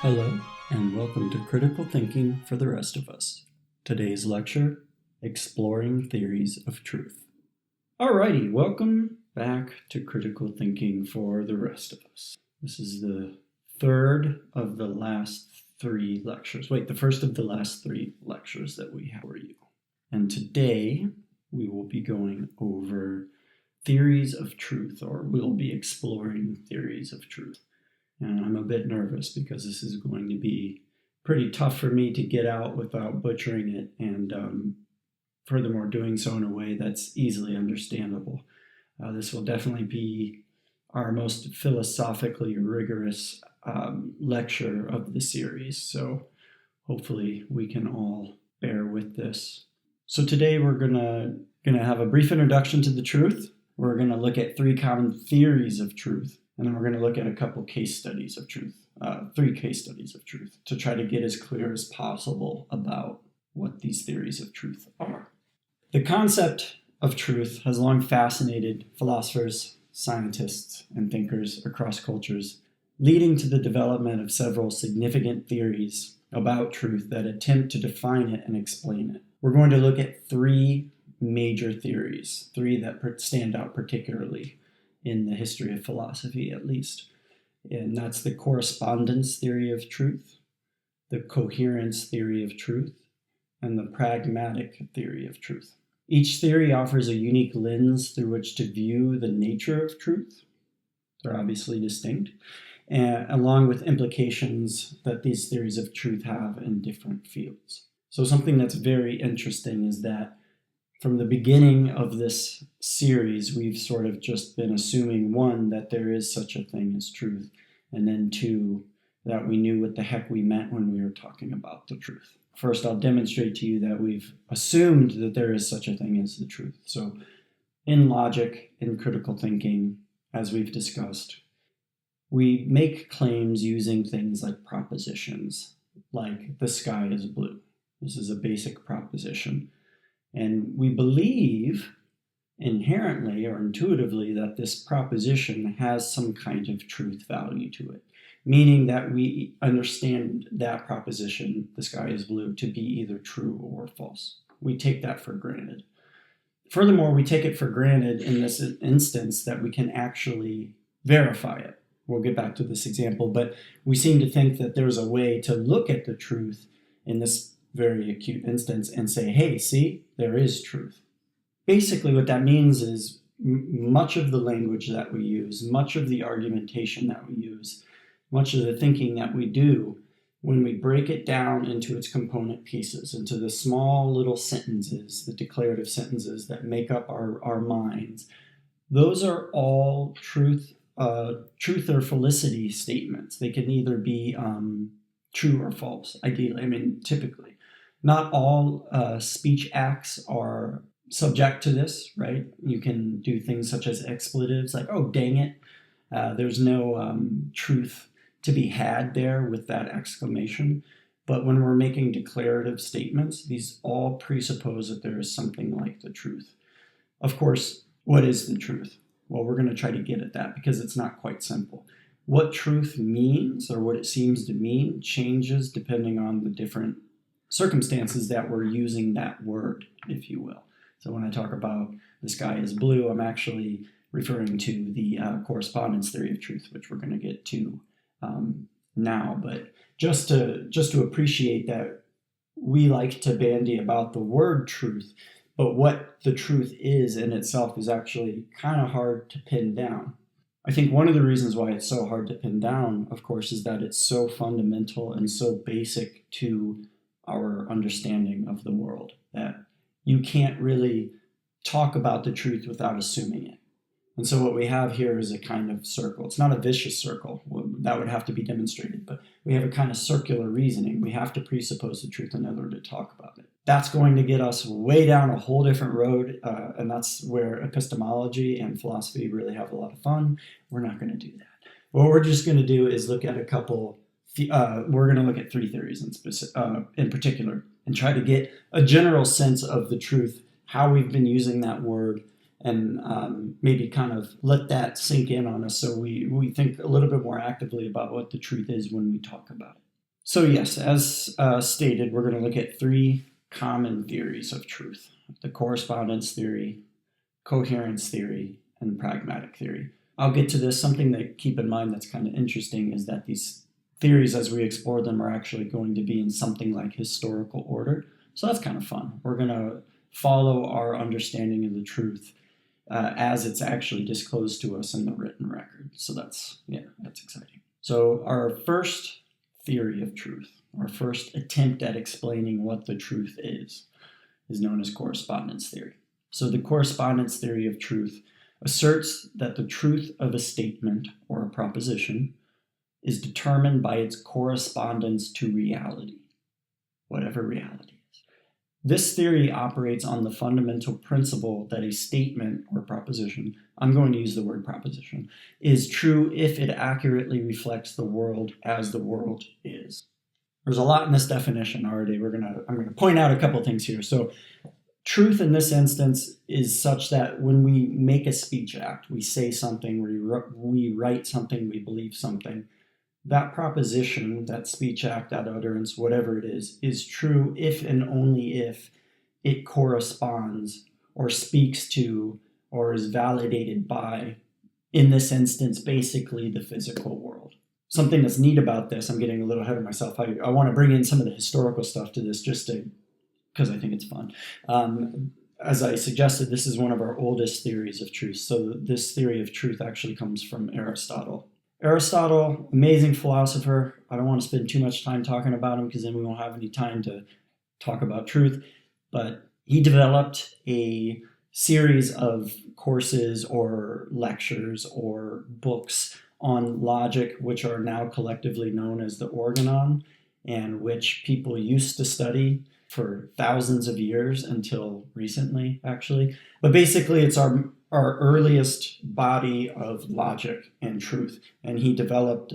Hello, and welcome to Critical Thinking for the Rest of Us. Today's lecture, Exploring Theories of Truth. Alrighty, welcome back to Critical Thinking for the Rest of Us. This is the third of the last three lectures. The first of the last three lectures that we have for you. And today, we will be going over theories of truth, or we'll be exploring theories of truth. And I'm a bit nervous because this is going to be pretty tough for me to get out without butchering it, and furthermore doing so in a way that's easily understandable. This will definitely be our most philosophically rigorous lecture of the series, so hopefully we can all bear with this. So today we're gonna have a brief introduction to the truth. We're gonna look at three common theories of truth. And then we're going to look at a couple case studies of truth, 3 case studies of truth, to try to get as clear as possible about what these theories of truth are. The concept of truth has long fascinated philosophers, scientists, and thinkers across cultures, leading to the development of several significant theories about truth that attempt to define it and explain it. We're going to look at 3 major theories, 3 that stand out particularly in the history of philosophy, at least. And that's the correspondence theory of truth, the coherence theory of truth, and the pragmatic theory of truth. Each theory offers a unique lens through which to view the nature of truth. They're obviously distinct, along with implications that these theories of truth have in different fields. So something that's very interesting is that from the beginning of this series, we've sort of just been assuming, 1, that there is such a thing as truth, and then 2, that we knew what the heck we meant when we were talking about the truth. First, I'll demonstrate to you that we've assumed that there is such a thing as the truth. So in logic, in critical thinking, as we've discussed, we make claims using things like propositions, like the sky is blue. This is a basic proposition. And we believe inherently or intuitively that this proposition has some kind of truth value to it, meaning that we understand that proposition, the sky is blue, to be either true or false. We take that for granted. Furthermore, we take it for granted in this instance that we can actually verify it. We'll get back to this example, but we seem to think that there's a way to look at the truth in this very acute instance and say, hey, see, there is truth. Basically, what that means is much of the language that we use, much of the argumentation that we use, much of the thinking that we do, when we break it down into its component pieces, into the small little sentences, the declarative sentences that make up our minds, those are all truth or felicity statements. They can either be true or false, ideally, typically. Not all speech acts are subject to this, right? You can do things such as expletives, like, oh, dang it. There's no truth to be had there with that exclamation. But when we're making declarative statements, these all presuppose that there is something like the truth. Of course, what is the truth? Well, we're going to try to get at that because it's not quite simple. What truth means, or what it seems to mean, changes depending on the different circumstances that we're using that word, if you will. So when I talk about the sky is blue, I'm actually referring to the correspondence theory of truth, which we're going to get to now. But just to appreciate that we like to bandy about the word truth, but what the truth is in itself is actually kind of hard to pin down. I think one of the reasons why it's so hard to pin down, of course, is that it's so fundamental and so basic to our understanding of the world that you can't really talk about the truth without assuming it. And so what we have here is a kind of circle. It's not a vicious circle. That would have to be demonstrated, but we have a kind of circular reasoning. We have to presuppose the truth in order to talk about it. That's going to get us way down a whole different road, and that's where epistemology and philosophy really have a lot of fun. We're not going to do that. What we're just going to do is look at a couple. We're going to look at 3 theories in particular and try to get a general sense of the truth, how we've been using that word, and maybe kind of let that sink in on us so we think a little bit more actively about what the truth is when we talk about it. So yes, as stated, we're going to look at three common theories of truth: the correspondence theory, coherence theory, and pragmatic theory. I'll get to this. Something to keep in mind that's kind of interesting is that these theories, as we explore them, are actually going to be in something like historical order. So that's kind of fun. We're going to follow our understanding of the truth as it's actually disclosed to us in the written record. So that's exciting. So our first theory of truth, our first attempt at explaining what the truth is known as correspondence theory. So the correspondence theory of truth asserts that the truth of a statement or a proposition is determined by its correspondence to reality, whatever reality is. This theory operates on the fundamental principle that a statement or proposition, I'm going to use the word proposition, is true if it accurately reflects the world as the world is. There's a lot in this definition already. I'm going to point out a couple of things here. So truth in this instance is such that when we make a speech act, we say something, we write something, we believe something, that proposition, that speech act, that utterance, whatever it is true if and only if it corresponds or speaks to or is validated by, in this instance, basically the physical world. Something that's neat about this, I'm getting a little ahead of myself. I want to bring in some of the historical stuff to this just because I think it's fun. As I suggested, this is one of our oldest theories of truth. So this theory of truth actually comes from Aristotle. Aristotle, amazing philosopher. I don't want to spend too much time talking about him because then we won't have any time to talk about truth. But he developed a series of courses or lectures or books on logic, which are now collectively known as the Organon, and which people used to study for thousands of years until recently, actually. But basically, it's our earliest body of logic and truth. And he developed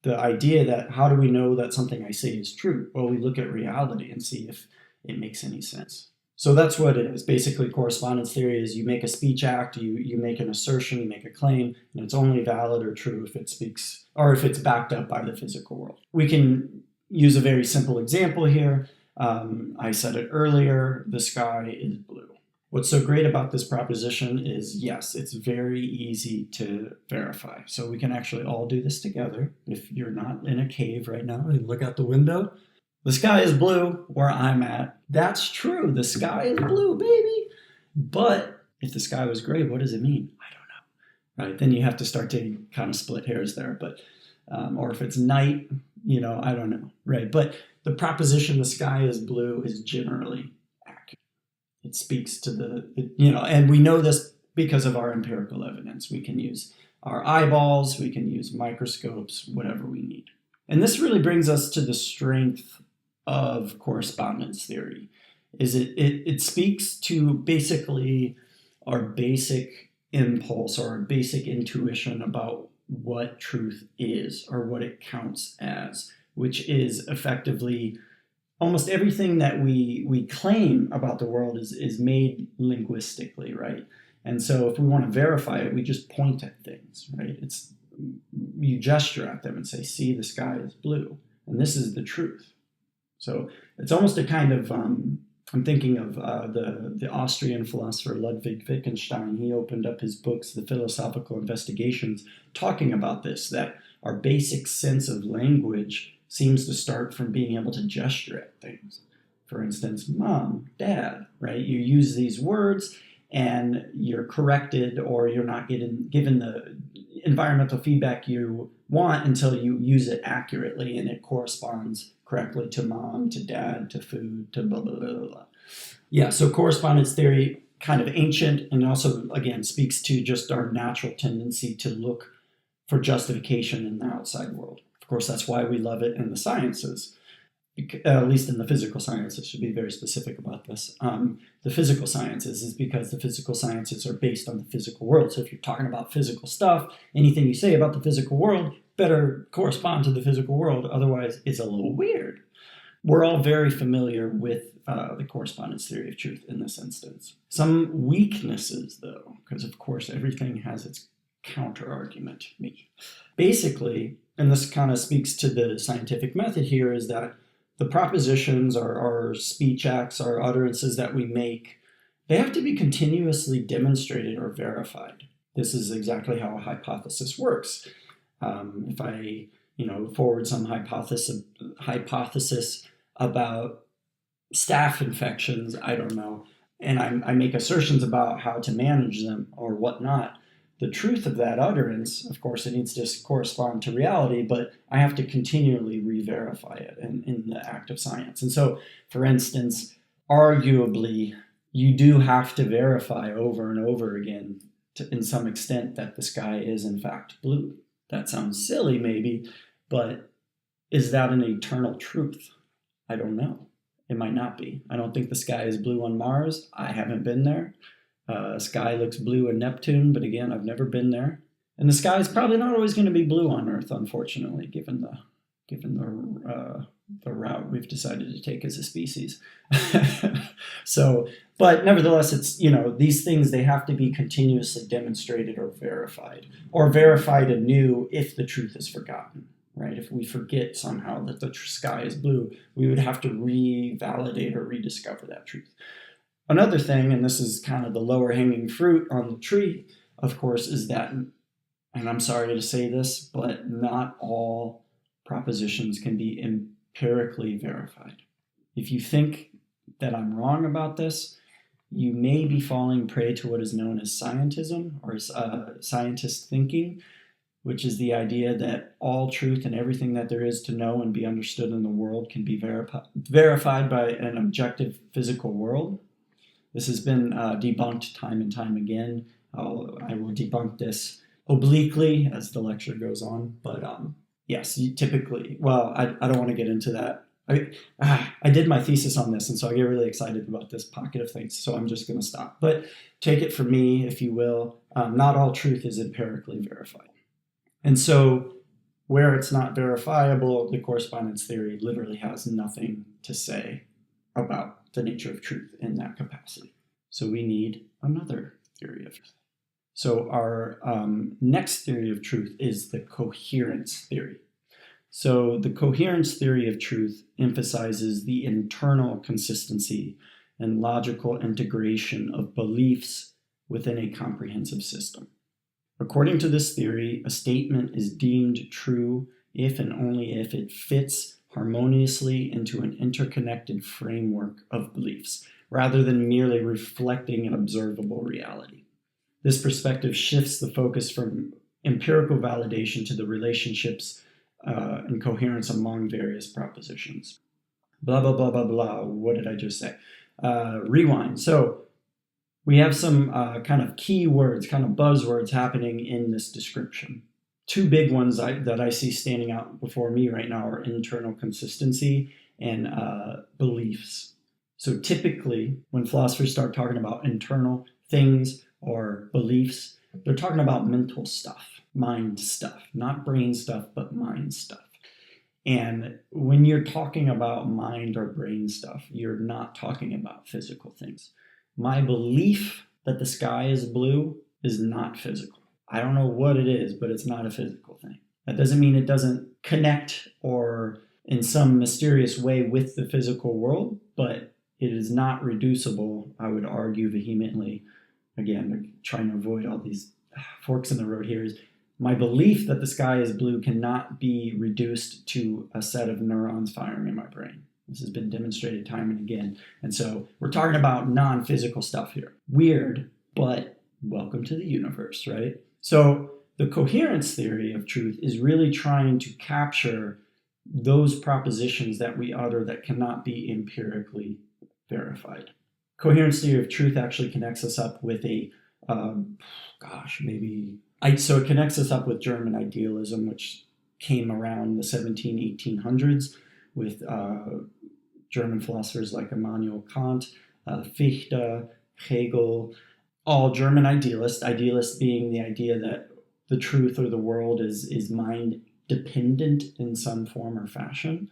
the idea that how do we know that something I say is true? Well, we look at reality and see if it makes any sense. So that's what it is. Basically, correspondence theory is you make a speech act, you make an assertion, you make a claim, and it's only valid or true if it speaks or if it's backed up by the physical world. We can use a very simple example here. I said it earlier, the sky is blue. What's so great about this proposition is, yes, it's very easy to verify. So we can actually all do this together. If you're not in a cave right now and look out the window, the sky is blue where I'm at. That's true. The sky is blue, baby. But if the sky was gray, what does it mean? I don't know. Right? Then you have to start to kind of split hairs there. But or if it's night, I don't know. Right? But the proposition the sky is blue is generally accurate. It speaks to and we know this because of our empirical evidence. We can use our eyeballs, we can use microscopes, whatever we need. And this really brings us to the strength of correspondence theory. Is it speaks to basically our basic impulse or our basic intuition about what truth is or what it counts as, which is effectively almost everything that we claim about the world is made linguistically, right? And so if we want to verify it, we just point at things, right? You gesture at them and say, see, the sky is blue. And this is the truth. So it's almost a kind of, I'm thinking of the Austrian philosopher Ludwig Wittgenstein. He opened up his books, The Philosophical Investigations, talking about this, that our basic sense of language seems to start from being able to gesture at things. For instance, mom, dad, right? You use these words and you're corrected or you're not given the environmental feedback you want until you use it accurately and it corresponds correctly to mom, to dad, to food, to blah, blah, blah, blah. Yeah, so correspondence theory, kind of ancient, and also, again, speaks to just our natural tendency to look for justification in the outside world. Of course, that's why we love it in the sciences, at least in the physical sciences. Should be very specific about this. The physical sciences is because the physical sciences are based on the physical world. So if you're talking about physical stuff, anything you say about the physical world better correspond to the physical world. Otherwise, it's a little weird. We're all very familiar with the correspondence theory of truth in this instance. Some weaknesses, though, because of course everything has its counter argument, me. Basically, and this kind of speaks to the scientific method here, is that the propositions, our speech acts, our utterances that we make, they have to be continuously demonstrated or verified. This is exactly how a hypothesis works. If I, forward some hypothesis about staph infections, I don't know, and I make assertions about how to manage them or whatnot, the truth of that utterance, of course, it needs to correspond to reality, but I have to continually re-verify it in the act of science. And so, for instance, arguably, you do have to verify over and over again, in some extent, that the sky is in fact blue. That sounds silly, maybe, but is that an eternal truth? I don't know. It might not be. I don't think the sky is blue on Mars. I haven't been there. Sky looks blue in Neptune, but again, I've never been there. And the sky is probably not always going to be blue on Earth, unfortunately, given the route we've decided to take as a species. So, but nevertheless, it's, these things, they have to be continuously demonstrated or verified anew if the truth is forgotten, right? If we forget somehow that the sky is blue, we would have to revalidate or rediscover that truth. Another thing, and this is kind of the lower hanging fruit on the tree, of course, is that, and I'm sorry to say this, but not all propositions can be empirically verified. If you think that I'm wrong about this, you may be falling prey to what is known as scientism or scientist thinking, which is the idea that all truth and everything that there is to know and be understood in the world can be verified by an objective physical world. This has been debunked time and time again. I will debunk this obliquely as the lecture goes on, but yes, typically, well, I don't want to get into that. I did my thesis on this, and so I get really excited about this pocket of things, so I'm just going to stop. But take it from me, if you will, not all truth is empirically verified. And so where it's not verifiable, the correspondence theory literally has nothing to say about the nature of truth in that capacity. So we need another theory of truth. So our next theory of truth is the coherence theory. So the coherence theory of truth emphasizes the internal consistency and logical integration of beliefs within a comprehensive system. According to this theory, a statement is deemed true if and only if it fits harmoniously into an interconnected framework of beliefs, rather than merely reflecting an observable reality. This perspective shifts the focus from empirical validation to the relationships and coherence among various propositions. Blah, blah, blah, blah, blah. What did I just say? Rewind. So we have some kind of key words, kind of buzzwords happening in this description. Two big ones that I see standing out before me right now are internal consistency and beliefs. So typically, when philosophers start talking about internal things or beliefs, they're talking about mental stuff, mind stuff, not brain stuff, but mind stuff. And when you're talking about mind or brain stuff, you're not talking about physical things. My belief that the sky is blue is not physical. I don't know what it is, but it's not a physical thing. That doesn't mean it doesn't connect or in some mysterious way with the physical world, but it is not reducible, I would argue vehemently. Again, they're trying to avoid all these forks in the road here. Is my belief that the sky is blue cannot be reduced to a set of neurons firing in my brain. This has been demonstrated time and again. And so we're talking about non-physical stuff here. Weird, but welcome to the universe, right? So the coherence theory of truth is really trying to capture those propositions that we utter that cannot be empirically verified. Coherence theory of truth actually connects us up with it connects us up with German idealism, which came around the 1800s with German philosophers like Immanuel Kant, Fichte, Hegel, all German idealists being the idea that the truth or the world is mind dependent in some form or fashion.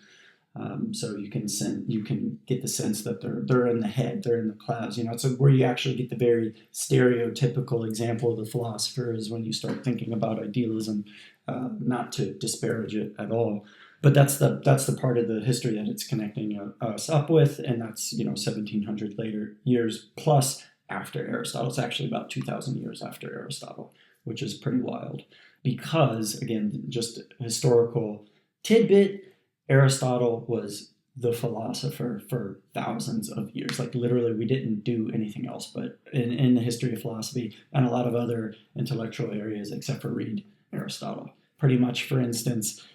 So you can get the sense that they're in the head, they're in the clouds. It's where you actually get the very stereotypical example of the philosopher is when you start thinking about idealism. not to disparage it at all. But that's the part of the history that it's connecting us up with, and that's 1700 later years plus after Aristotle. It's actually about 2,000 years after Aristotle, which is pretty wild. Because again, just historical tidbit, Aristotle was the philosopher for thousands of years. Like literally, we didn't do anything else but in the history of philosophy and a lot of other intellectual areas except for read Aristotle. Pretty much, for instance,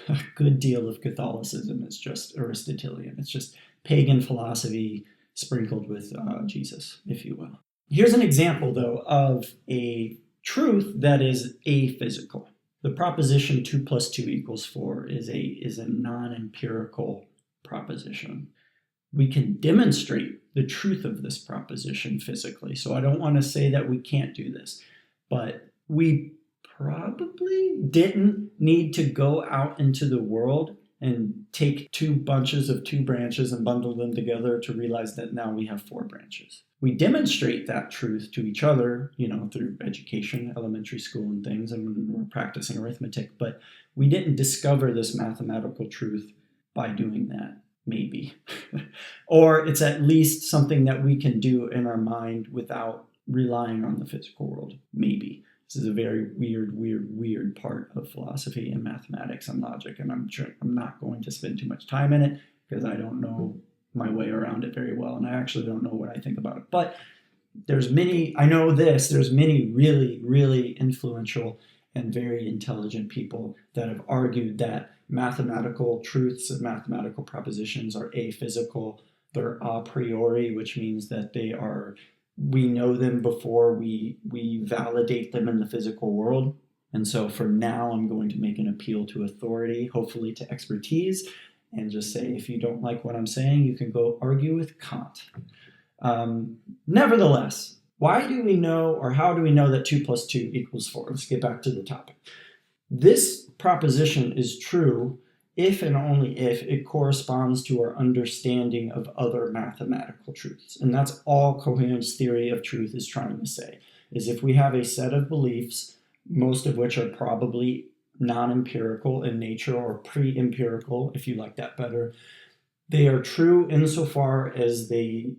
a good deal of Catholicism is just Aristotelian. It's just pagan philosophy sprinkled with Jesus, if you will. Here's an example, though, of a truth that is aphysical. The proposition 2 + 2 = 4 is a non-empirical proposition. We can demonstrate the truth of this proposition physically. So I don't want to say that we can't do this, but we probably didn't need to go out into the world and take 2 bunches of 2 branches and bundle them together to realize that now we have 4 branches. We demonstrate that truth to each other, through education, elementary school and things, and when we're practicing arithmetic, but we didn't discover this mathematical truth by doing that, maybe. Or it's at least something that we can do in our mind without relying on the physical world, maybe. This is a very weird part of philosophy and mathematics and logic, and I'm not going to spend too much time in it because I don't know my way around it very well, and I actually don't know what I think about it. But there's many really, really influential and very intelligent people that have argued that mathematical truths and mathematical propositions are aphysical. They're a priori, which means that we know them before we validate them in the physical world. And so for now, I'm going to make an appeal to authority, hopefully to expertise, and just say, if you don't like what I'm saying, you can go argue with Kant. Nevertheless, why do we know, or how do we know that 2 + 2 = 4? Let's get back to the topic. This proposition is true if and only if it corresponds to our understanding of other mathematical truths. And that's all coherence theory of truth is trying to say, is if we have a set of beliefs, most of which are probably non-empirical in nature or pre-empirical, if you like that better, they are true insofar as they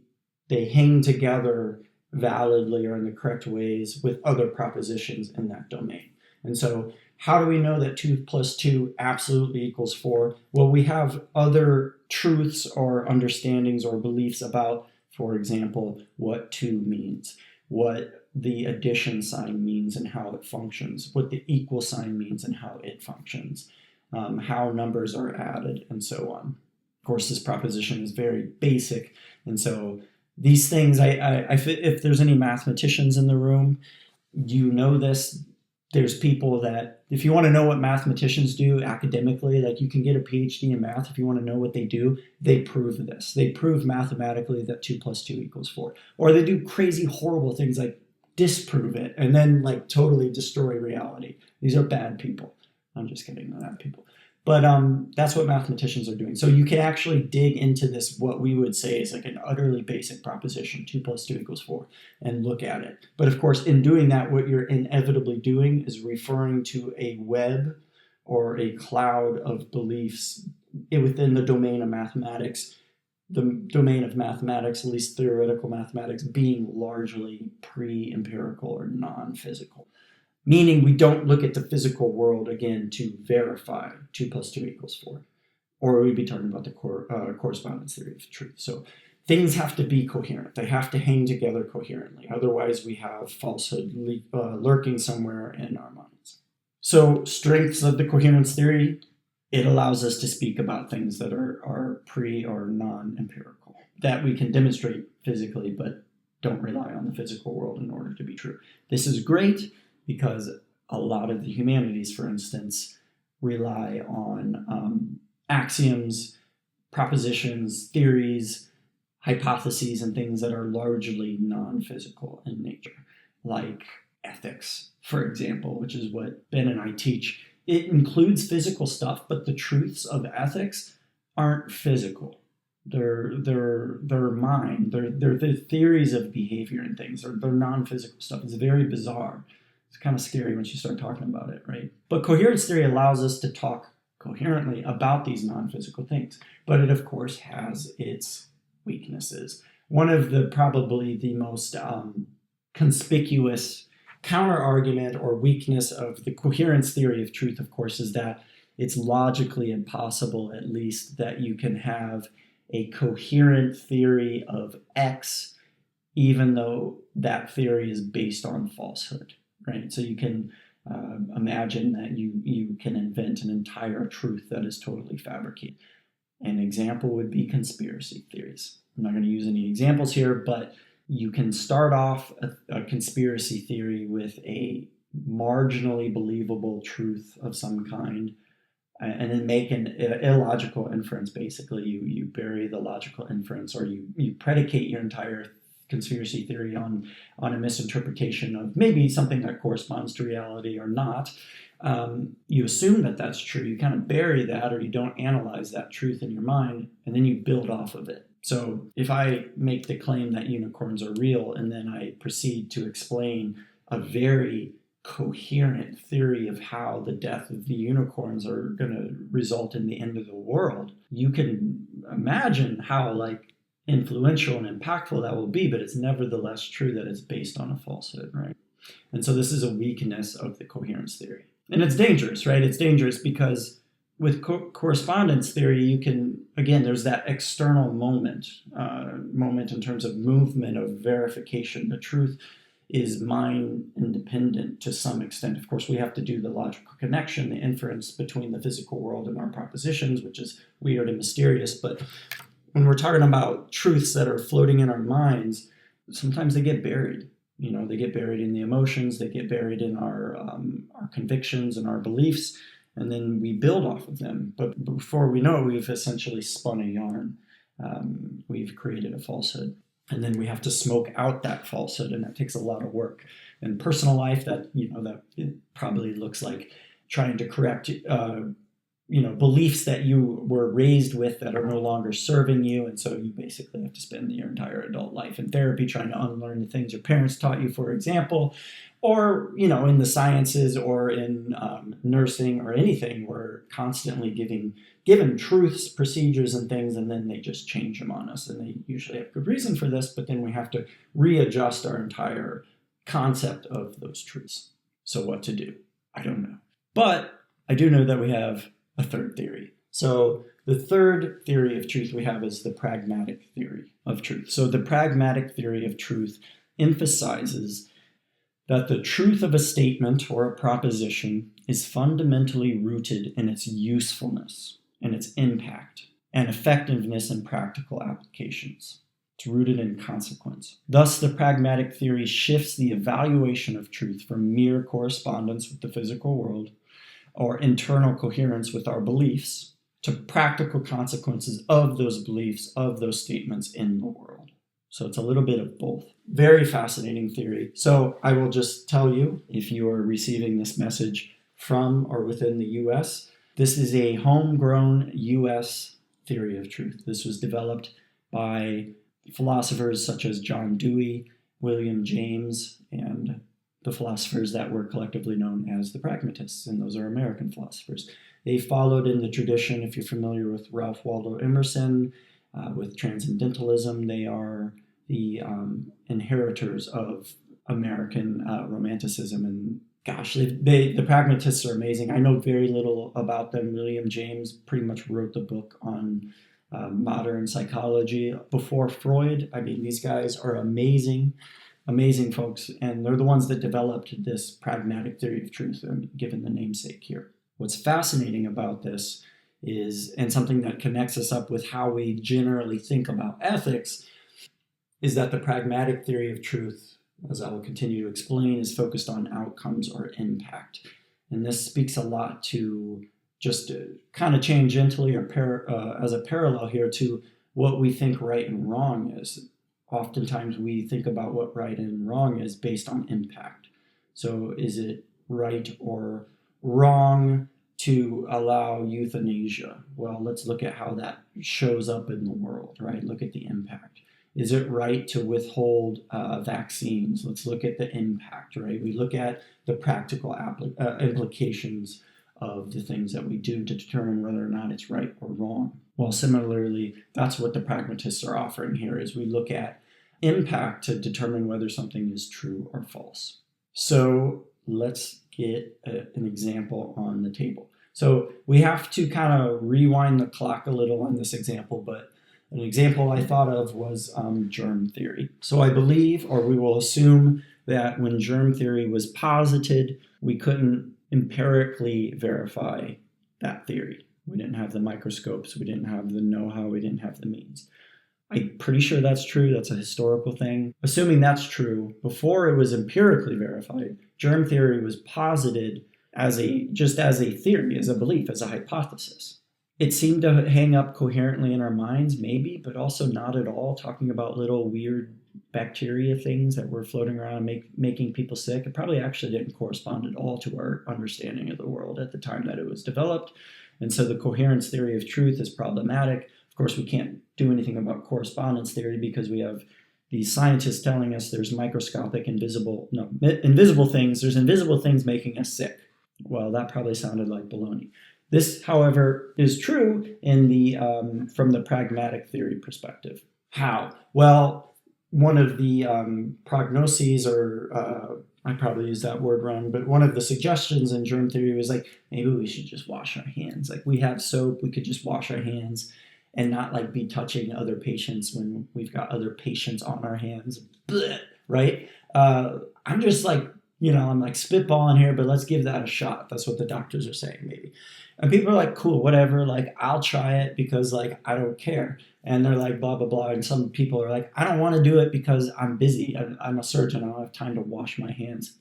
hang together validly or in the correct ways with other propositions in that domain. And so how do we know that 2 + 2 absolutely = 4? Well, we have other truths or understandings or beliefs about, for example, what 2 means, what the addition sign means and how it functions, what the equal sign means and how it functions, how numbers are added, and so on. Of course, this proposition is very basic, and so these things, if there's any mathematicians in the room, you know this. There's people that, if you want to know what mathematicians do academically, like you can get a PhD in math. If you want to know what they do, they prove this. They prove mathematically that 2 + 2 = 4. Or they do crazy, horrible things like disprove it and then like totally destroy reality. These are bad people. I'm just kidding, they're not people. But that's what mathematicians are doing. So you can actually dig into this, what we would say is like an utterly basic proposition, 2 + 2 = 4, and look at it. But of course, in doing that, what you're inevitably doing is referring to a web or a cloud of beliefs within the domain of mathematics, at least theoretical mathematics, being largely pre-empirical or non-physical. Meaning we don't look at the physical world, again, to verify 2 + 2 = 4. Or we'd be talking about the correspondence theory of truth. So things have to be coherent. They have to hang together coherently. Otherwise, we have falsehood lurking somewhere in our minds. So strengths of the coherence theory, it allows us to speak about things that are pre- or non-empirical, that we can demonstrate physically, but don't rely on the physical world in order to be true. This is great, because a lot of the humanities, for instance, rely on axioms, propositions, theories, hypotheses, and things that are largely non-physical in nature, like ethics, for example, which is what Ben and I teach. It includes physical stuff, but the truths of ethics aren't physical. They're mind. They're the theories of behavior and things. They're non-physical stuff. It's very bizarre. It's kind of scary once you start talking about it, right? But coherence theory allows us to talk coherently about these non-physical things. But it, of course, has its weaknesses. One of the probably the most conspicuous counter-argument or weakness of the coherence theory of truth, of course, is that it's logically impossible, at least, that you can have a coherent theory of X, even though that theory is based on falsehood, right? So you can imagine that you can invent an entire truth that is totally fabricated. An example would be conspiracy theories. I'm not going to use any examples here, but you can start off a conspiracy theory with a marginally believable truth of some kind, and then make an illogical inference. Basically, you bury the logical inference, or you predicate your entire conspiracy theory on a misinterpretation of maybe something that corresponds to reality or not. You assume that that's true. You kind of bury that, or you don't analyze that truth in your mind, and then you build off of it. So if I make the claim that unicorns are real, and then I proceed to explain a very coherent theory of how the death of the unicorns are going to result in the end of the world, you can imagine how influential and impactful that will be, but it's nevertheless true that it's based on a falsehood, right? And so this is a weakness of the coherence theory. And it's dangerous, right? It's dangerous because with correspondence theory, you can, again, there's that external moment in terms of movement of verification. The truth is mind independent to some extent. Of course, we have to do the logical connection, the inference between the physical world and our propositions, which is weird and mysterious. But when we're talking about truths that are floating in our minds, sometimes they get buried. They get buried in the emotions, they get buried in our convictions and our beliefs, and then we build off of them. But before we know it, we've essentially spun a yarn. We've created a falsehood. And then we have to smoke out that falsehood, and that takes a lot of work. In personal life, that it probably looks like trying to correct beliefs that you were raised with that are no longer serving you. And so you basically have to spend your entire adult life in therapy trying to unlearn the things your parents taught you, for example, or, in the sciences or in nursing or anything. We're constantly given truths, procedures, and things, and then they just change them on us. And they usually have good reason for this, but then we have to readjust our entire concept of those truths. So what to do? I don't know. But I do know that we have a third theory. So the third theory of truth we have is the pragmatic theory of truth. So the pragmatic theory of truth emphasizes that the truth of a statement or a proposition is fundamentally rooted in its usefulness and its impact and effectiveness in practical applications. It's rooted in consequence. Thus, the pragmatic theory shifts the evaluation of truth from mere correspondence with the physical world or internal coherence with our beliefs to practical consequences of those beliefs, of those statements in the world. So it's a little bit of both. Very fascinating theory. So I will just tell you, if you are receiving this message from or within the U.S., this is a homegrown U.S. theory of truth. This was developed by philosophers such as John Dewey, William James, and the philosophers that were collectively known as the pragmatists, and those are American philosophers. They followed in the tradition, if you're familiar with Ralph Waldo Emerson, with transcendentalism. They are the inheritors of American romanticism. And gosh, the pragmatists are amazing. I know very little about them. William James pretty much wrote the book on modern psychology before Freud. I mean, these guys are amazing folks, and they're the ones that developed this pragmatic theory of truth, given the namesake here. What's fascinating about this is, and something that connects us up with how we generally think about ethics, is that the pragmatic theory of truth, as I will continue to explain, is focused on outcomes or impact. And this speaks a lot to, just to kind of tangentially or as a parallel here, to what we think right and wrong is. Oftentimes we think about what right and wrong is based on impact. So is it right or wrong to allow euthanasia? Well, let's look at how that shows up in the world, right? Look at the impact. Is it right to withhold vaccines? Let's look at the impact, right? We look at the practical implications of the things that we do to determine whether or not it's right or wrong. Well, similarly, that's what the pragmatists are offering here, is we look at impact to determine whether something is true or false. So let's get an example on the table. So we have to kind of rewind the clock a little on this example, but an example I thought of was germ theory. So I believe, or we will assume, that when germ theory was posited, we couldn't empirically verify that theory. We didn't have the microscopes, we didn't have the know-how, we didn't have the means. I'm pretty sure that's true. That's a historical thing. Assuming that's true, before it was empirically verified, germ theory was posited as a theory, as a belief, as a hypothesis. It seemed to hang up coherently in our minds, maybe, but also not at all, talking about little weird bacteria things that were floating around and making people sick. It probably actually didn't correspond at all to our understanding of the world at the time that it was developed. And so the coherence theory of truth is problematic. Of course, we can't do anything about correspondence theory because we have these scientists telling us there's microscopic invisible things. There's invisible things making us sick. Well, that probably sounded like baloney. This, however, is true in the from the pragmatic theory perspective. How? Well, one of the prognoses, or I probably used that word wrong, but one of the suggestions in germ theory was like, maybe we should just wash our hands. Like, we have soap, we could just wash our hands and not like be touching other patients when we've got other patients on our hands. Blech, right? I'm just like, I'm like spitballing here, but let's give that a shot. That's what the doctors are saying, maybe. And people are like, cool, whatever. Like, I'll try it because like, I don't care. And they're like, blah, blah, blah. And some people are like, I don't want to do it because I'm busy. I'm a surgeon. I don't have time to wash my hands.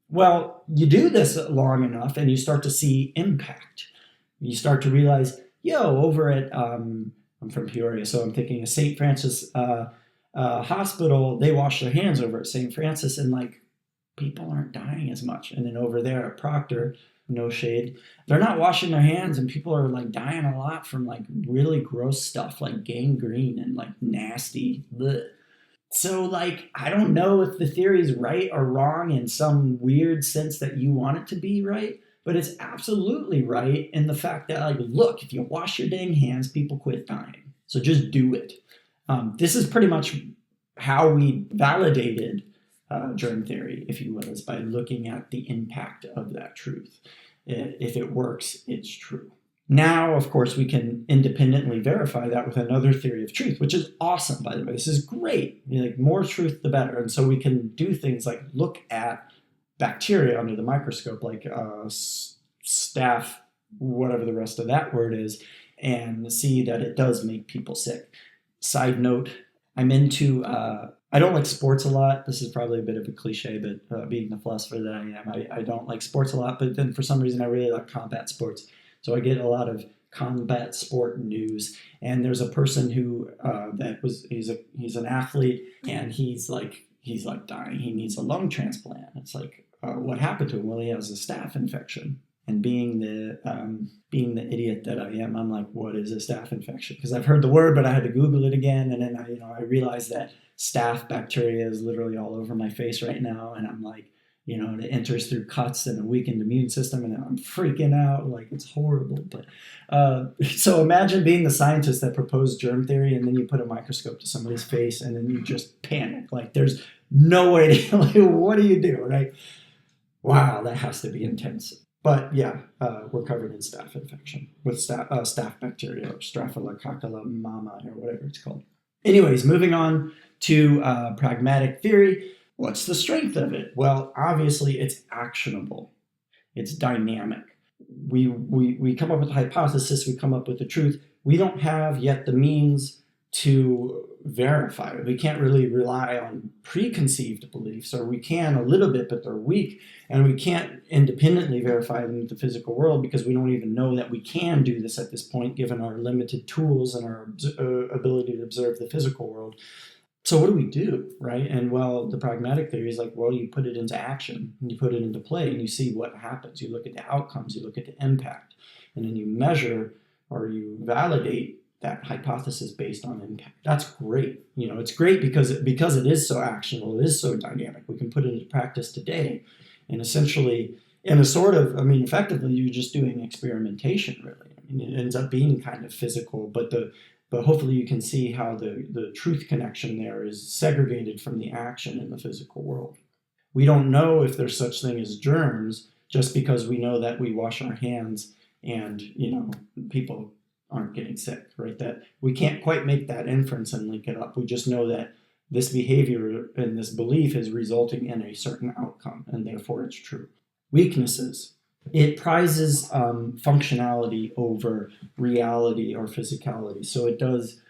Well, you do this long enough and you start to see impact. You start to realize, over at, I'm from Peoria, so I'm thinking of St. Francis Hospital, they wash their hands over at St. Francis, and like, people aren't dying as much. And then over there at Proctor, no shade, they're not washing their hands, and people are like dying a lot from like really gross stuff like gangrene and like nasty. Bleh. So like, I don't know if the theory is right or wrong in some weird sense that you want it to be right, but it's absolutely right in the fact that, like, look, if you wash your dang hands, people quit dying. So just do it. This is pretty much how we validated germ theory, if you will, is by looking at the impact of that truth. If it works, it's true. Now, of course, we can independently verify that with another theory of truth, which is awesome, by the way. This is great. Like, more truth, the better. And so we can do things like look at bacteria under the microscope, like staph, whatever the rest of that word is, and see that it does make people sick. Side note, I'm into, I don't like sports a lot. This is probably a bit of a cliche, but being the philosopher that I am, I don't like sports a lot, but then for some reason I really like combat sports. So I get a lot of combat sport news, and there's a person who he's an athlete, and he's like dying. He needs a lung transplant. It's like, what happened to him? Well, he has a staph infection. And being the idiot that I am, I'm like, what is a staph infection? Because I've heard the word, but I had to Google it again, and then I realized that staph bacteria is literally all over my face right now, and I'm like, and it enters through cuts and a weakened immune system, and I'm freaking out, like, it's horrible. But so imagine being the scientist that proposed germ theory, and then you put a microscope to somebody's face, and then you just panic, like there's no way to, like, what do you do, right? Wow, that has to be intense. But yeah, we're covered in staph infection with staph bacteria, or Staphylococcus mama, or whatever it's called. Anyways, moving on to pragmatic theory. What's the strength of it? Well, obviously, it's actionable. It's dynamic. We come up with a hypothesis. We come up with the truth. We don't have yet the means to verify it. We can't really rely on preconceived beliefs, or we can a little bit, but they're weak, and we can't independently verify them with the physical world because we don't even know that we can do this at this point, given our limited tools and our ability to observe the physical world. So what do we do, right? And well, the pragmatic theory is like, well, you put it into action, and you put it into play, and you see what happens. You look at the outcomes, you look at the impact, and then you measure or you validate that hypothesis based on impact. That's great. It's great because it is so actionable, it is so dynamic. We can put it into practice today, and essentially, in a sort of, effectively, you're just doing experimentation, really. It ends up being kind of physical, but hopefully you can see how the truth connection there is segregated from the action in the physical world. We don't know if there's such thing as germs just because we know that we wash our hands and, people aren't getting sick, right? That we can't quite make that inference and link it up. We just know that this behavior and this belief is resulting in a certain outcome, and therefore it's true. Weaknesses. It prizes functionality over reality or physicality. So it does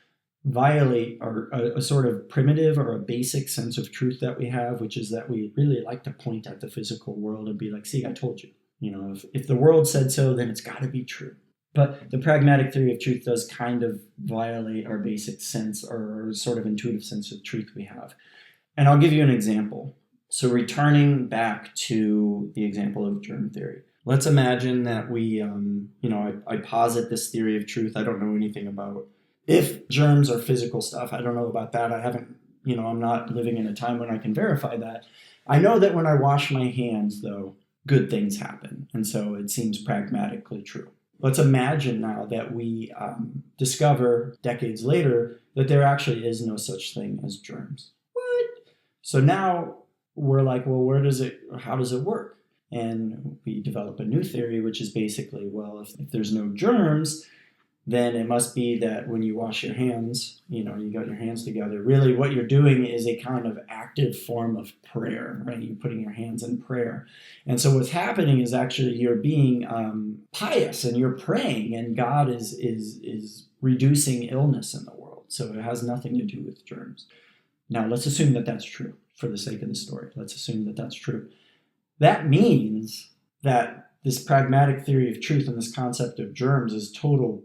violate a sort of primitive or a basic sense of truth that we have, which is that we really like to point at the physical world and be like, see, I told you. If the world said so, then it's got to be true. But the pragmatic theory of truth does kind of violate our basic sense or sort of intuitive sense of truth we have. And I'll give you an example. So returning back to the example of germ theory. Let's imagine that we, I posit this theory of truth. I don't know anything about if germs are physical stuff. I don't know about that. I haven't, I'm not living in a time when I can verify that. I know that when I wash my hands, though, good things happen. And so it seems pragmatically true. Let's imagine now that we discover decades later that there actually is no such thing as germs. What? So now we're like, well, how does it work? And we develop a new theory, which is basically, well, if there's no germs, then it must be that when you wash your hands, you got your hands together. Really, what you're doing is a kind of active form of prayer, right? You're putting your hands in prayer. And so what's happening is actually you're being pious and you're praying, and God is reducing illness in the world. So it has nothing to do with germs. Now, let's assume that that's true for the sake of the story. Let's assume that that's true. That means that this pragmatic theory of truth and this concept of germs is total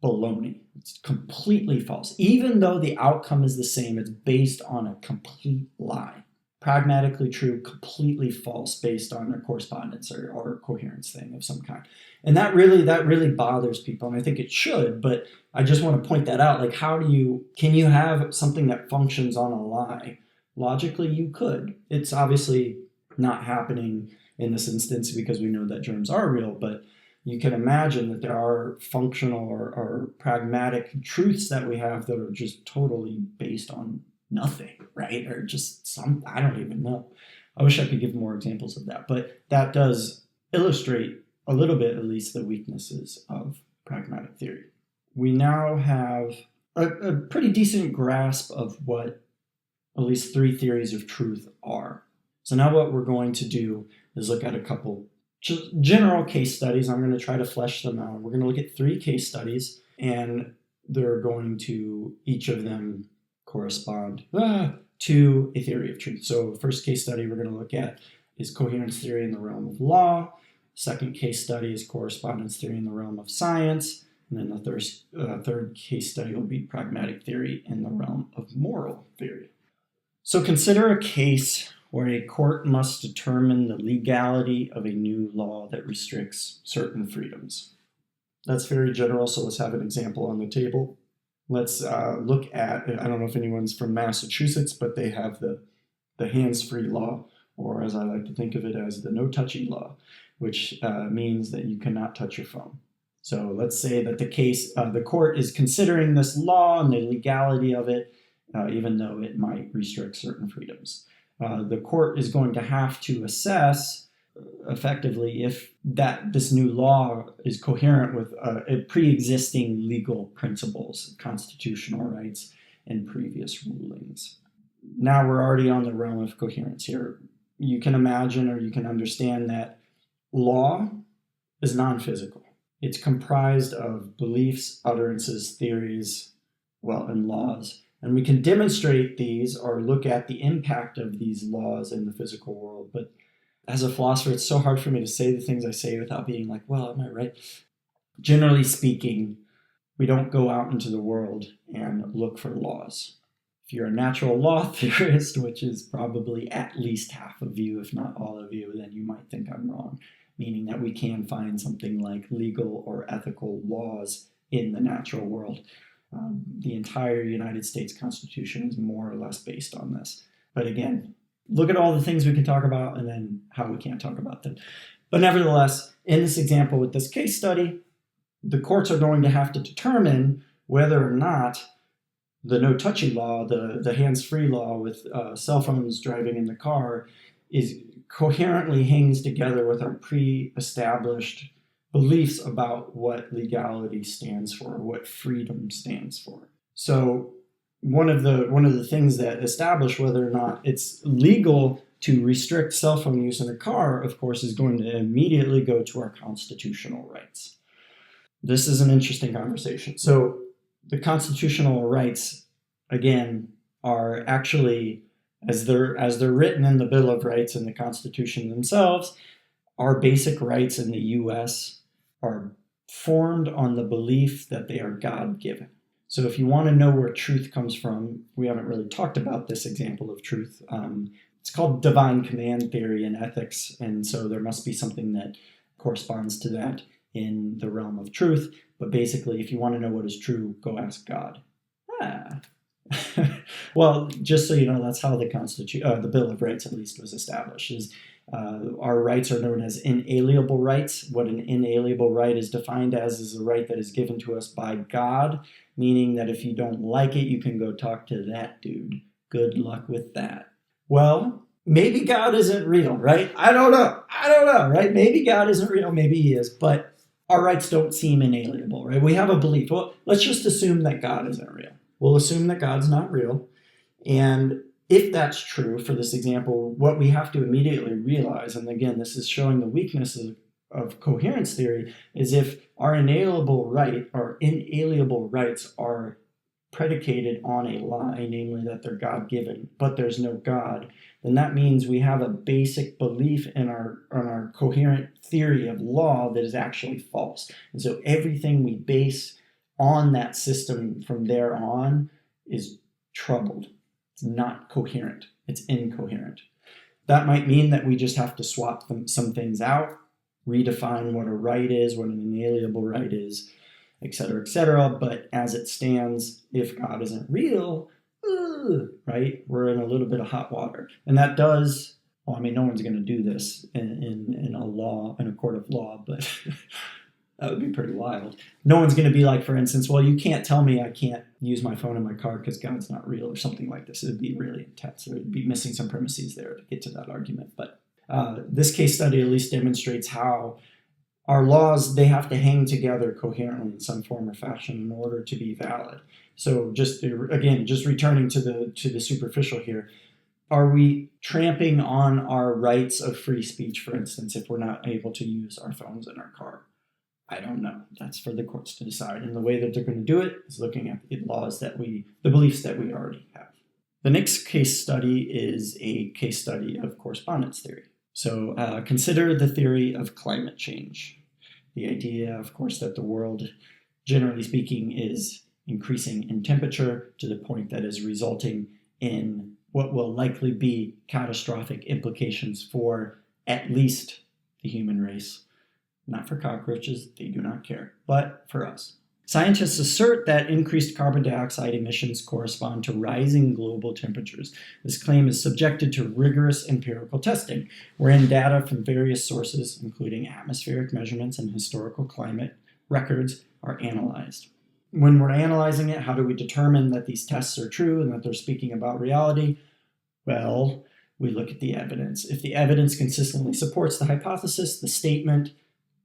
baloney. It's completely false. Even though the outcome is the same, it's based on a complete lie. Pragmatically true, completely false, based on a correspondence or a coherence thing of some kind. And that really bothers people, and I think it should, but I just want to point that out. Like, can you have something that functions on a lie? Logically, you could. It's obviously not happening in this instance because we know that germs are real, but you can imagine that there are functional or pragmatic truths that we have that are just totally based on nothing, right? Or just I don't even know. I wish I could give more examples of that, but that does illustrate a little bit, at least, the weaknesses of pragmatic theory. We now have a pretty decent grasp of what at least three theories of truth are. So now what we're going to do is look at a couple general case studies. I'm going to try to flesh them out. We're going to look at 3 case studies, and they're going to, each of them, correspond to a theory of truth. So the first case study we're going to look at is coherence theory in the realm of law. Second case study is correspondence theory in the realm of science. And then the third case study will be pragmatic theory in the realm of moral theory. So consider a case where a court must determine the legality of a new law that restricts certain freedoms. That's very general, so let's have an example on the table. Let's look at, I don't know if anyone's from Massachusetts, but they have the hands-free law, or as I like to think of it as the no-touchy law, which means that you cannot touch your phone. So let's say that the court is considering this law and the legality of it, even though it might restrict certain freedoms. The court is going to have to assess effectively if this new law is coherent with pre-existing legal principles, constitutional rights, and previous rulings. Now we're already on the realm of coherence here. You can imagine or you can understand that law is non-physical. It's comprised of beliefs, utterances, theories, and laws. And we can demonstrate these or look at the impact of these laws in the physical world. But as a philosopher, it's so hard for me to say the things I say without being like, well, am I right? Generally speaking, we don't go out into the world and look for laws. If you're a natural law theorist, which is probably at least half of you, if not all of you, then you might think I'm wrong, meaning that we can find something like legal or ethical laws in the natural world. The entire United States Constitution is more or less based on this. But again, look at all the things we can talk about and then how we can't talk about them. But nevertheless, in this example with this case study, the courts are going to have to determine whether or not the no-touchy law, the hands-free law with cell phones driving in the car, is coherently hangs together with our pre-established beliefs about what legality stands for, what freedom stands for. So one of the things that establish whether or not it's legal to restrict cell phone use in a car, of course, is going to immediately go to our constitutional rights. This is an interesting conversation. So the constitutional rights, again, are actually, as they're written in the Bill of Rights and the Constitution themselves, our basic rights in the U.S. are formed on the belief that they are God-given. So if you want to know where truth comes from, we haven't really talked about this example of truth. It's called divine command theory in ethics, and so there must be something that corresponds to that in the realm of truth. But basically, if you want to know what is true, go ask God. Well, just so you know, that's how the Bill of Rights, at least, was established. Our rights are known as inalienable rights. What an inalienable right is defined as is a right that is given to us by God, meaning that if you don't like it, you can go talk to that dude. Good luck with that. Well, maybe God isn't real, right? I don't know, right? Maybe God isn't real, maybe he is, but our rights don't seem inalienable, right? We have a belief. Well, let's just assume that God isn't real. We'll assume that God's not real. And if that's true for this example, what we have to immediately realize, and again, this is showing the weaknesses of coherence theory, is if our inalienable rights are predicated on a lie, namely that they're God-given, but there's no God, then that means we have a basic belief in our coherent theory of law that is actually false. And so everything we base on that system from there on is troubled. It's not coherent. It's incoherent. That might mean that we just have to swap some things out, redefine what a right is, what an inalienable right is, etc., etc. But as it stands, if God isn't real, right, we're in a little bit of hot water. And that does, well, I mean, no one's going to do this in a court of law, but that would be pretty wild. No one's going to be like, for instance, well, you can't tell me I can't use my phone in my car because God's not real or something like this. It would be really intense. There would be missing some premises there to get to that argument. But this case study at least demonstrates how our laws, they have to hang together coherently in some form or fashion in order to be valid. So just returning to the superficial here, are we tramping on our rights of free speech, for instance, if we're not able to use our phones in our car? I don't know. That's for the courts to decide. And the way that they're going to do it is looking at the beliefs that we already have. The next case study is a case study of correspondence theory. So consider the theory of climate change. The idea, of course, that the world, generally speaking, is increasing in temperature to the point that is resulting in what will likely be catastrophic implications for at least the human race. Not for cockroaches, they do not care, but for us. Scientists assert that increased carbon dioxide emissions correspond to rising global temperatures. This claim is subjected to rigorous empirical testing, wherein data from various sources, including atmospheric measurements and historical climate records, are analyzed. When we're analyzing it, how do we determine that these tests are true and that they're speaking about reality? Well, we look at the evidence. If the evidence consistently supports the hypothesis, the statement,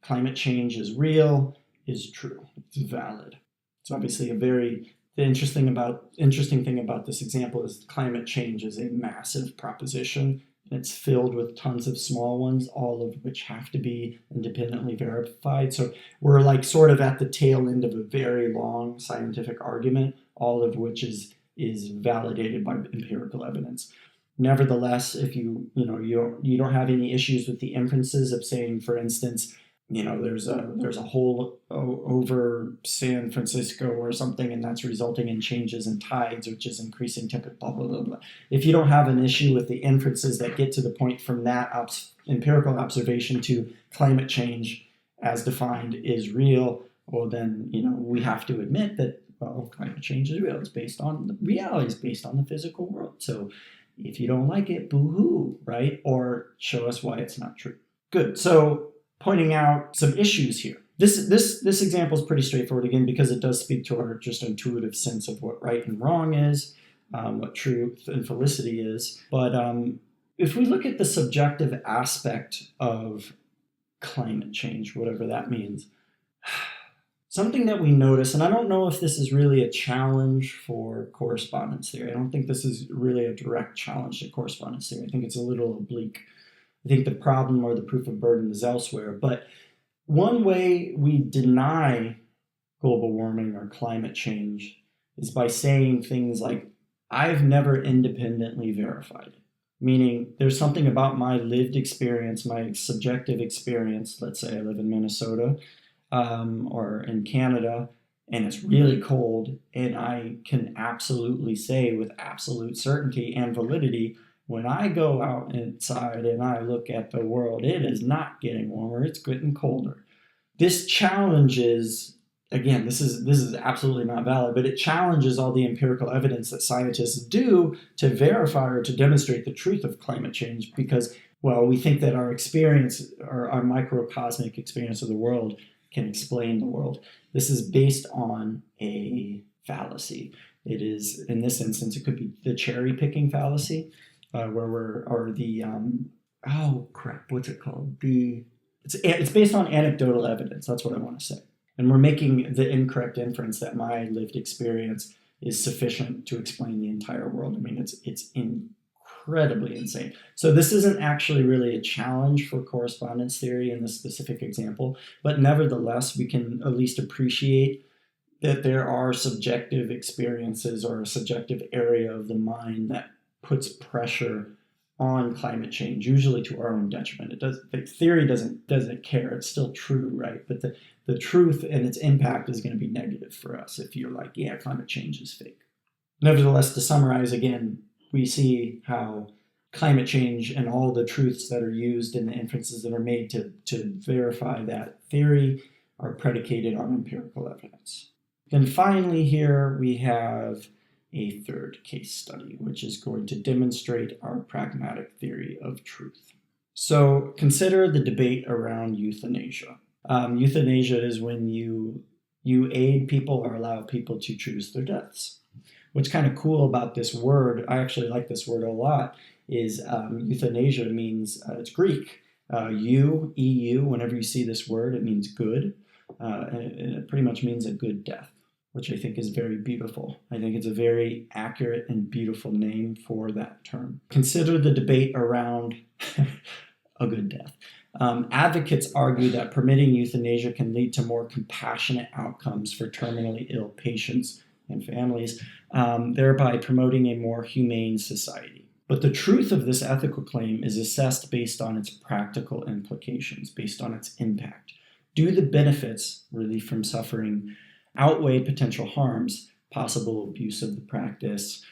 climate change is real, is true. It's valid. So obviously the interesting thing about this example is climate change is a massive proposition. And it's filled with tons of small ones, all of which have to be independently verified. So we're like sort of at the tail end of a very long scientific argument, all of which is validated by empirical evidence. Nevertheless, if you don't have any issues with the inferences of saying, for instance, there's a hole over San Francisco or something, and that's resulting in changes in tides, which is increasing temperature, blah, blah, blah, blah. If you don't have an issue with the inferences that get to the point from that empirical observation to climate change as defined is real, well, then, we have to admit that, well, climate climate change is real. It's based on the reality, it's based on the physical world. So if you don't like it, boo-hoo, right? Or show us why it's not true. Good. So pointing out some issues here. This example is pretty straightforward again because it does speak to our just intuitive sense of what right and wrong is, what truth and felicity is. But if we look at the subjective aspect of climate change, whatever that means, something that we notice, and I don't know if this is really a challenge for correspondence theory. I don't think this is really a direct challenge to correspondence theory. I think it's a little oblique. I think the problem or the proof of burden is elsewhere. But one way we deny global warming or climate change is by saying things like, I've never independently verified. Meaning there's something about my lived experience, my subjective experience. Let's say I live in Minnesota or in Canada, and it's really cold, and I can absolutely say with absolute certainty and validity, when I go out inside and I look at the world, it is not getting warmer, it's getting colder. This challenges, again, this is absolutely not valid, but it challenges all the empirical evidence that scientists do to verify or to demonstrate the truth of climate change because, well, we think that our experience, or our microcosmic experience of the world, can explain the world. This is based on a fallacy. It is, in this instance, it could be the cherry picking fallacy, what's it called? It's based on anecdotal evidence. That's what I want to say. And we're making the incorrect inference that my lived experience is sufficient to explain the entire world. I mean, it's incredibly insane. So this isn't actually really a challenge for correspondence theory in this specific example, but nevertheless, we can at least appreciate that there are subjective experiences or a subjective area of the mind that puts pressure on climate change, usually to our own detriment. The theory doesn't care. It's still true, right? But the truth and its impact is going to be negative for us if you're like, yeah, climate change is fake. Nevertheless, to summarize again, we see how climate change and all the truths that are used and the inferences that are made to verify that theory are predicated on empirical evidence. Then finally here we have a third case study, which is going to demonstrate our pragmatic theory of truth. So consider the debate around euthanasia. Euthanasia is when you aid people or allow people to choose their deaths. What's kind of cool about this word, I actually like this word a lot, is euthanasia means, it's Greek. EU, whenever you see this word, it means good. And it pretty much means a good death, which I think is very beautiful. I think it's a very accurate and beautiful name for that term. Consider the debate around a good death. Advocates argue that permitting euthanasia can lead to more compassionate outcomes for terminally ill patients and families, thereby promoting a more humane society. But the truth of this ethical claim is assessed based on its practical implications, based on its impact. Do the benefits, relief from suffering, outweigh potential harms, possible abuse of the practice,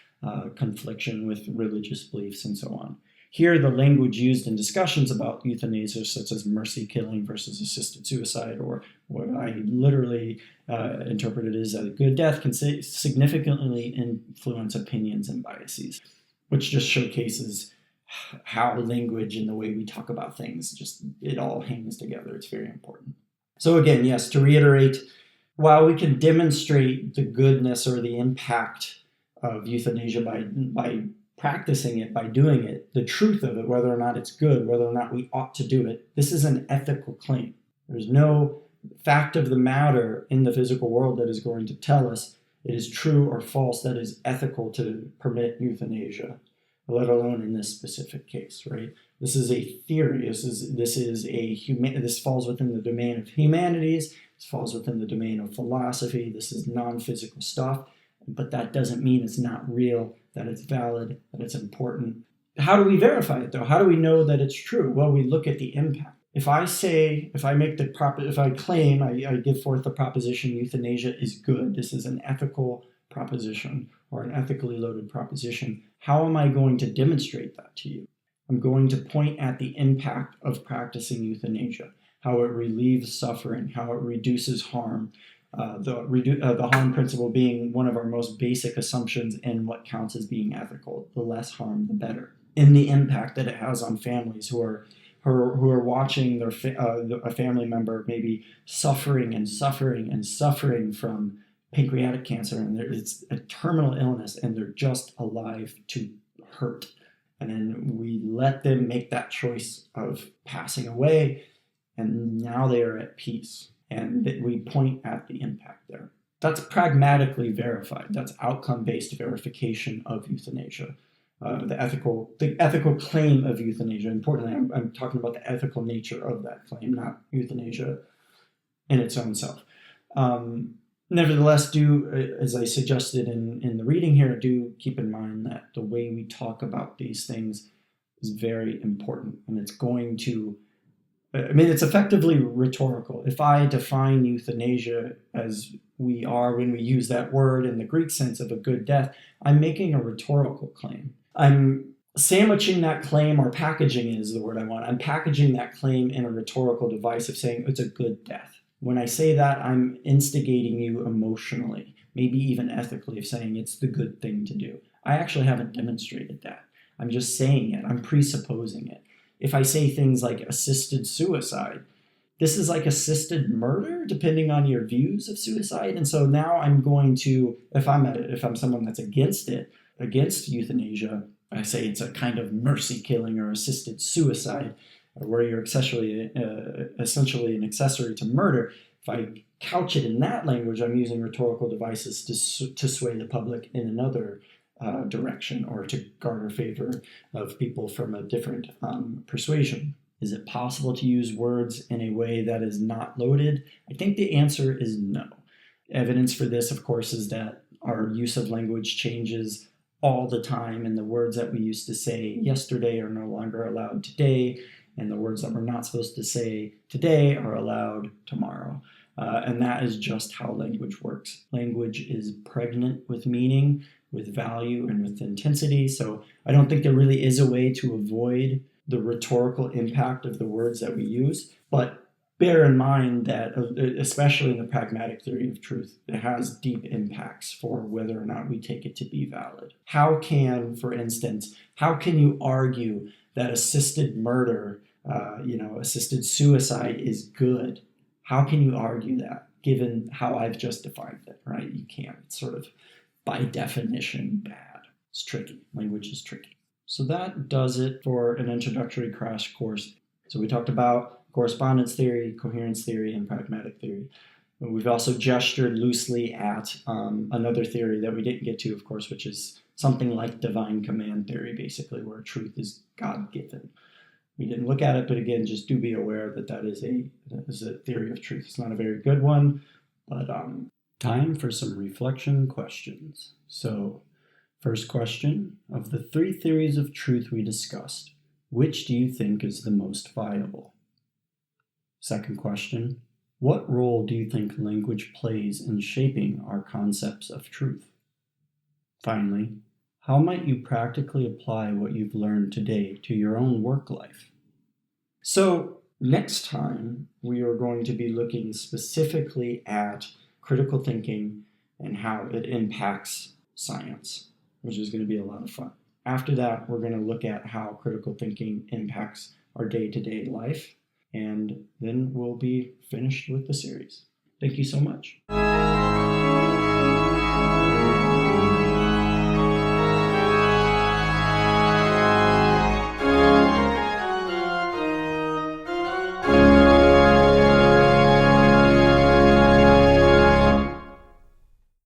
confliction with religious beliefs, and so on? Here, the language used in discussions about euthanasia, such as mercy killing versus assisted suicide, or what I literally interpreted as a good death, can significantly influence opinions and biases, which just showcases how language and the way we talk about things, it all hangs together. It's very important. So again, yes, to reiterate, while we can demonstrate the goodness or the impact of euthanasia by practicing it, by doing it, the truth of it, whether or not it's good, whether or not we ought to do it, this is an ethical claim. There's no fact of the matter in the physical world that is going to tell us it is true or false, that is ethical to permit euthanasia, let alone in this specific case, right? This is a theory. This falls within the domain of humanities. This falls within the domain of philosophy. This is non-physical stuff, but that doesn't mean it's not real, that it's valid, that it's important. How do we verify it though? How do we know that it's true? Well, we look at the impact. If I claim, I give forth the proposition euthanasia is good, this is an ethical proposition or an ethically loaded proposition, how am I going to demonstrate that to you? I'm going to point at the impact of practicing euthanasia, how it relieves suffering, how it reduces harm, The harm principle being one of our most basic assumptions in what counts as being ethical. The less harm, the better. In the impact that it has on families who are watching a family member maybe suffering and suffering and suffering from pancreatic cancer, and it's a terminal illness, and they're just alive to hurt. And then we let them make that choice of passing away, and now they are at peace. And we point at the impact there. That's pragmatically verified. That's outcome-based verification of euthanasia. The ethical claim of euthanasia. Importantly, I'm talking about the ethical nature of that claim, not euthanasia in its own self. Nevertheless, as I suggested in the reading here, do keep in mind that the way we talk about these things is very important, and it's going to, it's effectively rhetorical. If I define euthanasia as we are when we use that word in the Greek sense of a good death, I'm making a rhetorical claim. I'm sandwiching that claim, or packaging is the word I want. I'm packaging that claim in a rhetorical device of saying it's a good death. When I say that, I'm instigating you emotionally, maybe even ethically, of saying it's the good thing to do. I actually haven't demonstrated that. I'm just saying it. I'm presupposing it. If I say things like assisted suicide, this is like assisted murder, depending on your views of suicide. And so now I'm going to, if I'm someone that's against euthanasia, I say it's a kind of mercy killing or assisted suicide, where you're essentially an accessory to murder. If I couch it in that language, I'm using rhetorical devices to sway the public in another direction, or to garner favor of people from a different persuasion. Is it possible to use words in a way that is not loaded? I think the answer is no. Evidence for this, of course, is that our use of language changes all the time, and the words that we used to say yesterday are no longer allowed today, and the words that we're not supposed to say today are allowed tomorrow. And that is just how language works. Language is pregnant with meaning, with value, and with intensity. So I don't think there really is a way to avoid the rhetorical impact of the words that we use. But bear in mind that, especially in the pragmatic theory of truth, it has deep impacts for whether or not we take it to be valid. For instance, how can you argue that assisted murder, assisted suicide is good? How can you argue that, given how I've just defined it, right? You can't. It's sort of, by definition, bad. It's tricky. Language is tricky. So that does it for an introductory crash course. So we talked about correspondence theory, coherence theory, and pragmatic theory. We've also gestured loosely at another theory that we didn't get to, of course, which is something like divine command theory, basically, where truth is God-given. We didn't look at it, but again, just do be aware that is a theory of truth. It's not a very good one, but time for some reflection questions. So, first question, of the three theories of truth we discussed, which do you think is the most viable? Second question, what role do you think language plays in shaping our concepts of truth? Finally, how might you practically apply what you've learned today to your own work life? So, next time, we are going to be looking specifically at critical thinking and how it impacts science, which is going to be a lot of fun. After that, we're going to look at how critical thinking impacts our day-to-day life, and then we'll be finished with the series. Thank you so much.